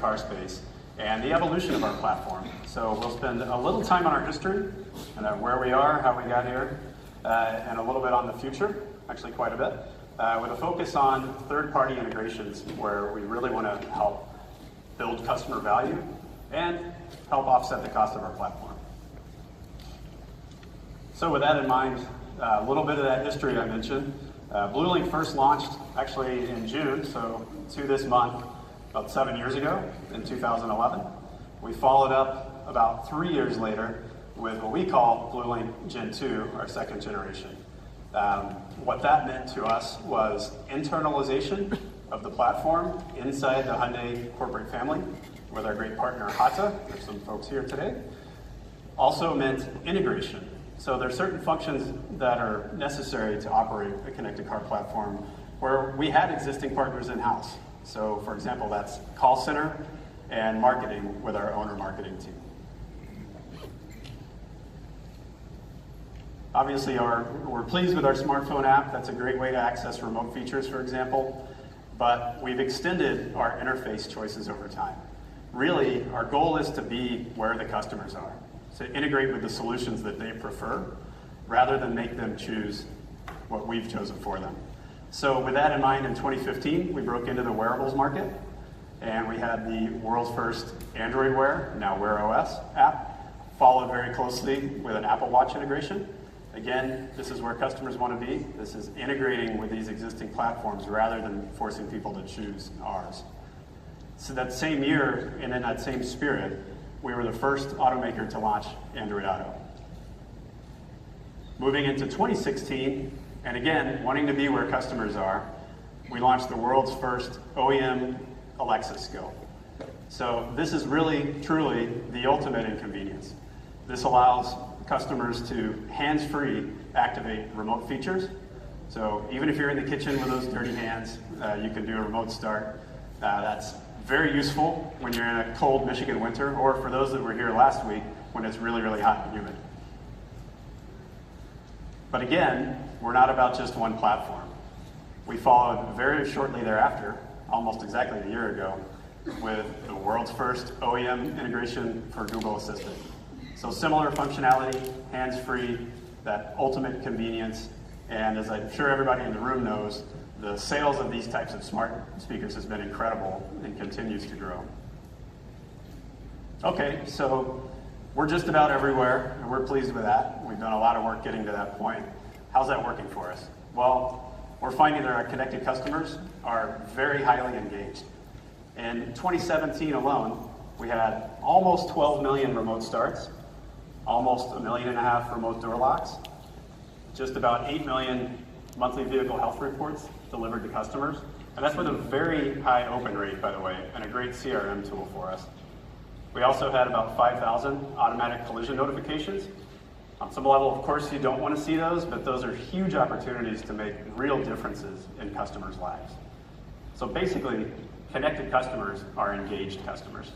car space and the evolution of our platform. So we'll spend a little time on our history and where we are, how we got here, and a little bit on the future, actually quite a bit, with a focus on third-party integrations where we really want to help build customer value and help offset the cost of our platform. So with that in mind, a little bit of that history I mentioned. BlueLink first launched actually in June, so to this month, about 7 years ago in 2011. We followed up about 3 years later with what we call BlueLink Gen 2, our second generation. What that meant to us was internalization of the platform inside the Hyundai corporate family with our great partner Hata. There's some folks here today. Also meant integration. So there's certain functions that are necessary to operate a connected car platform where we had existing partners in-house. So for example, that's call center and marketing with our owner marketing team. Obviously, we're pleased with our smartphone app. That's a great way to access remote features, for example. But we've extended our interface choices over time. Really, our goal is to be where the customers are, to integrate with the solutions that they prefer, rather than make them choose what we've chosen for them. So with that in mind, in 2015, we broke into the wearables market, and we had the world's first Android Wear, now Wear OS app, followed very closely with an Apple Watch integration. Again, this is where customers want to be. This is integrating with these existing platforms rather than forcing people to choose ours. So that same year, and in that same spirit, we were the first automaker to launch Android Auto. Moving into 2016, and again, wanting to be where customers are, we launched the world's first OEM Alexa skill. So this is really, truly the ultimate in convenience. This allows customers to hands-free activate remote features. So even if you're in the kitchen with those dirty hands, you can do a remote start. That's very useful when you're in a cold Michigan winter, or for those that were here last week when it's really, really hot and humid. But again, we're not about just one platform. We followed very shortly thereafter, almost exactly a year ago, with the world's first OEM integration for Google Assistant. So similar functionality, hands-free, that ultimate convenience, and as I'm sure everybody in the room knows, the sales of these types of smart speakers has been incredible and continues to grow. Okay, so we're just about everywhere, and we're pleased with that. We've done a lot of work getting to that point. How's that working for us? Well, we're finding that our connected customers are very highly engaged. In 2017 alone, we had almost 12 million remote starts, almost 1.5 million remote door locks, just about 8 million monthly vehicle health reports delivered to customers. And that's with a very high open rate, by the way, and a great CRM tool for us. We also had about 5,000 automatic collision notifications. On some level, of course, you don't want to see those, but those are huge opportunities to make real differences in customers' lives. So basically, connected customers are engaged customers.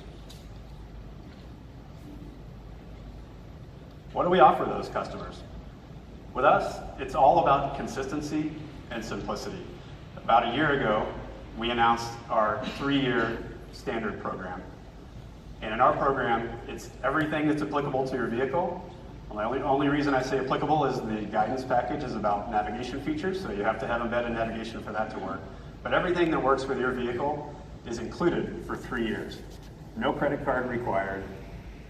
What do we offer those customers? With us, it's all about consistency and simplicity. About a year ago, we announced our 3-year standard program. And in our program, it's everything that's applicable to your vehicle. The only reason I say applicable is the guidance package is about navigation features, so you have to have embedded navigation for that to work. But everything that works with your vehicle is included for 3 years. No credit card required,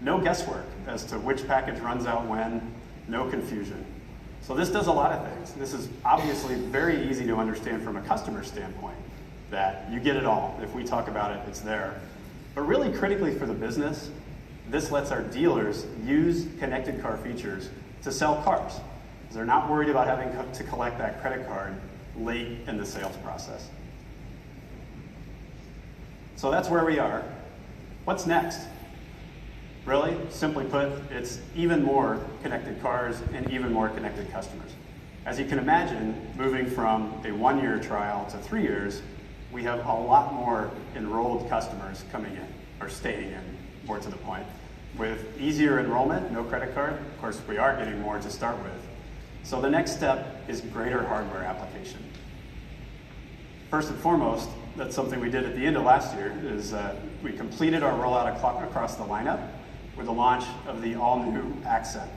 no guesswork as to which package runs out when, no confusion. So this does a lot of things. This is obviously very easy to understand from a customer standpoint, that you get it all. If we talk about it, it's there. But really critically for the business, this lets our dealers use connected car features to sell cars. They're not worried about having to collect that credit card late in the sales process. So that's where we are. What's next? Really, simply put, it's even more connected cars and even more connected customers. As you can imagine, moving from a 1-year trial to 3 years, we have a lot more enrolled customers coming in, or staying in, more to the point. With easier enrollment, no credit card, of course we are getting more to start with. So the next step is greater hardware application. First and foremost, that's something we did at the end of last year, is we completed our rollout across the lineup with the launch of the all-new Accent.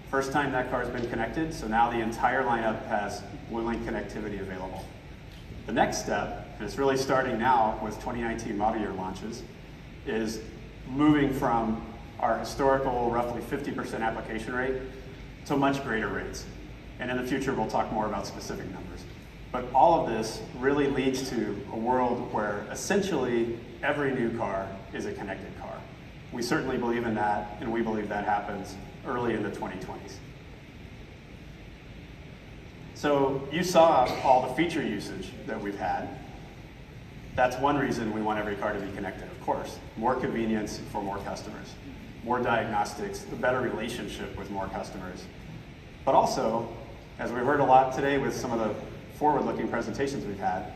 First time that car has been connected, so now the entire lineup has BlueLink connectivity available. The next step, and it's really starting now with 2019 model year launches, is moving from our historical roughly 50% application rate to much greater rates. And in the future, we'll talk more about specific numbers. But all of this really leads to a world where essentially every new car is a connected car. We certainly believe in that, and we believe that happens early in the 2020s. So you saw all the feature usage that we've had. That's one reason we want every car to be connected, of course. More convenience for more customers, more diagnostics, a better relationship with more customers. But also, as we heard a lot today with some of the forward-looking presentations we've had,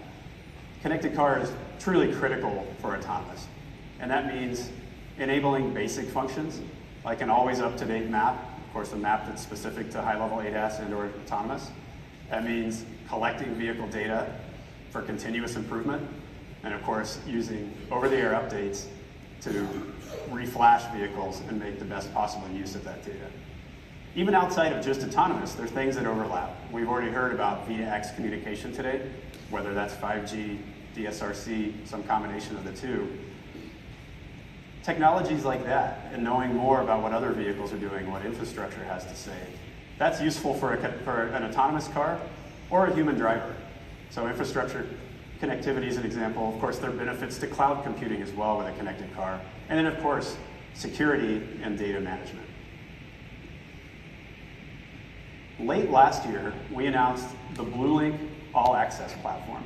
connected car is truly critical for autonomous. And that means enabling basic functions, like an always up-to-date map, of course a map that's specific to high-level ADAS and/or autonomous. That means collecting vehicle data for continuous improvement, and of course using over-the-air updates to reflash vehicles and make the best possible use of that data. Even outside of just autonomous, there's things that overlap. We've already heard about V2X communication today, whether that's 5G, DSRC, some combination of the two. Technologies like that, and knowing more about what other vehicles are doing, what infrastructure has to say, that's useful for an autonomous car or a human driver. So infrastructure connectivity is an example. Of course, there are benefits to cloud computing as well with a connected car. And then, of course, security and data management. Late last year, we announced the BlueLink All Access platform.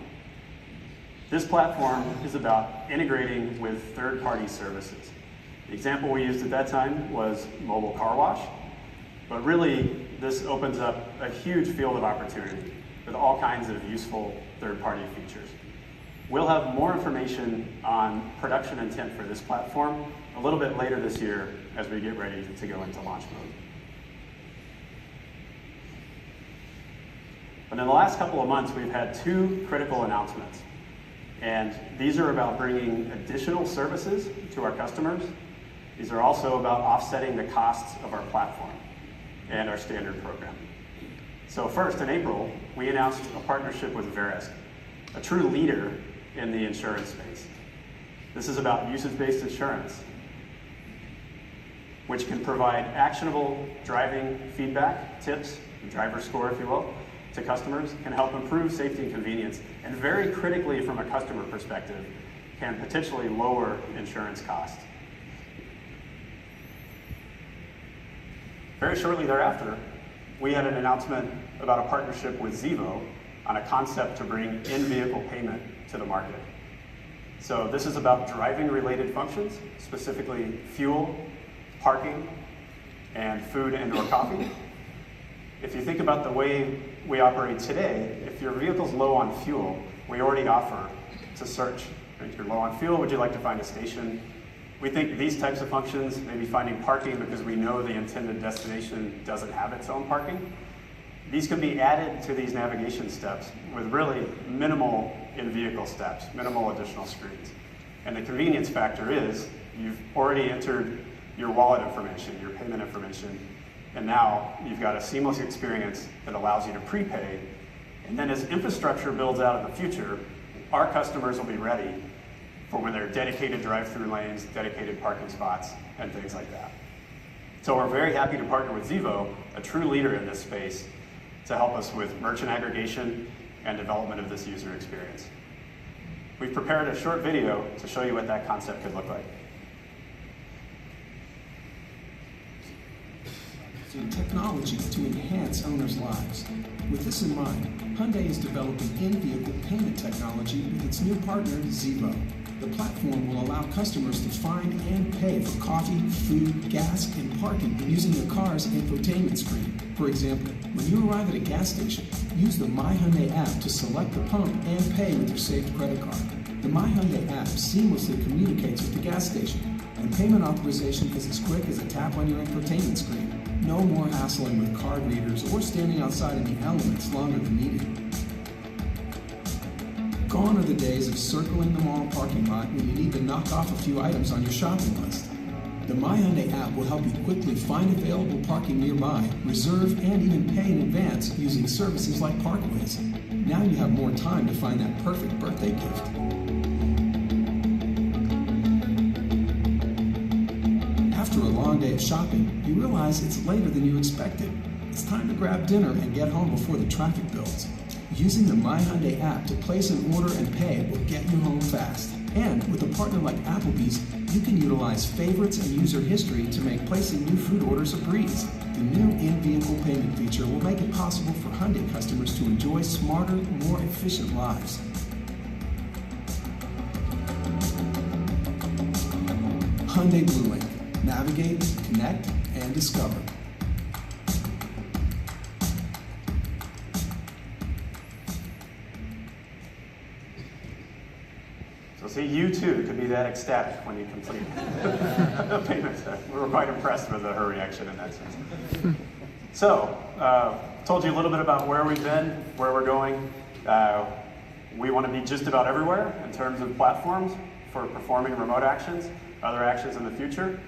This platform is about integrating with third-party services. The example we used at that time was mobile car wash, but really this opens up a huge field of opportunity with all kinds of useful third-party features. We'll have more information on production intent for this platform a little bit later this year as we get ready to go into launch mode. But in the last couple of months, we've had two critical announcements. And these are about bringing additional services to our customers. These are also about offsetting the costs of our platform and our standard program. So first, in April, we announced a partnership with Verisk, a true leader in the insurance space. This is about usage-based insurance, which can provide actionable driving feedback, tips, driver score, if you will, to customers, can help improve safety and convenience, and very critically from a customer perspective, can potentially lower insurance costs. Very shortly thereafter, we had an announcement about a partnership with Zevo on a concept to bring in-vehicle payment to the market. So this is about driving-related functions, specifically fuel, parking, and food and/or coffee. If you think about the way we operate today, if your vehicle's low on fuel, we already offer to search. If you're low on fuel, would you like to find a station? We think these types of functions, maybe finding parking because we know the intended destination doesn't have its own parking, these can be added to these navigation steps with really minimal in-vehicle steps, minimal additional screens. And the convenience factor is you've already entered your wallet information, your payment information, and now you've got a seamless experience that allows you to prepay. And then as infrastructure builds out in the future, our customers will be ready for when there are dedicated drive-through lanes, dedicated parking spots, and things like that. So we're very happy to partner with Zevo, a true leader in this space, to help us with merchant aggregation and development of this user experience. We've prepared a short video to show you what that concept could look like. Technology to enhance owners' lives. With this in mind, Hyundai is developing in-vehicle payment technology with its new partner, Zevo. The platform will allow customers to find and pay for coffee, food, gas, and parking using their car's infotainment screen. For example, when you arrive at a gas station, use the My Hyundai app to select the pump and pay with your saved credit card. The My Hyundai app seamlessly communicates with the gas station, and payment authorization is as quick as a tap on your infotainment screen. No more hassling with card readers or standing outside in the elements longer than needed. Gone are the days of circling the mall parking lot when you need to knock off a few items on your shopping list. The My Hyundai app will help you quickly find available parking nearby, reserve, and even pay in advance using services like Parkways. Now you have more time to find that perfect birthday gift. After a long day of shopping, you realize it's later than you expected. It's time to grab dinner and get home before the traffic builds. Using the My Hyundai app to place an order and pay will get you home fast. And with a partner like Applebee's, you can utilize favorites and user history to make placing new food orders a breeze. The new in-vehicle payment feature will make it possible for Hyundai customers to enjoy smarter, more efficient lives. Hyundai Blue Link. Navigate, connect, and discover. So see, you too could be that ecstatic when you complete a payment. We were quite impressed with her reaction in that sense. So, told you a little bit about where we've been, where we're going. We want to be just about everywhere in terms of platforms for performing remote actions, other actions in the future.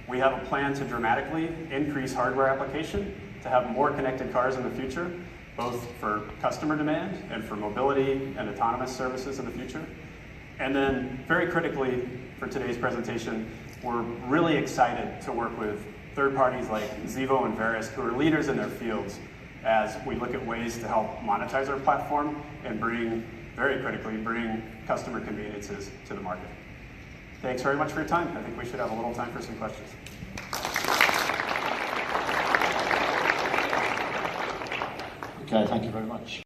We have a plan to dramatically increase hardware application to have more connected cars in the future, both for customer demand and for mobility and autonomous services in the future. And then, very critically for today's presentation, we're really excited to work with third parties like Xevo and Verisk, who are leaders in their fields, as we look at ways to help monetize our platform and very critically, bring customer conveniences to the market. Thanks very much for your time. I think we should have a little time for some questions. Okay, thank you very much.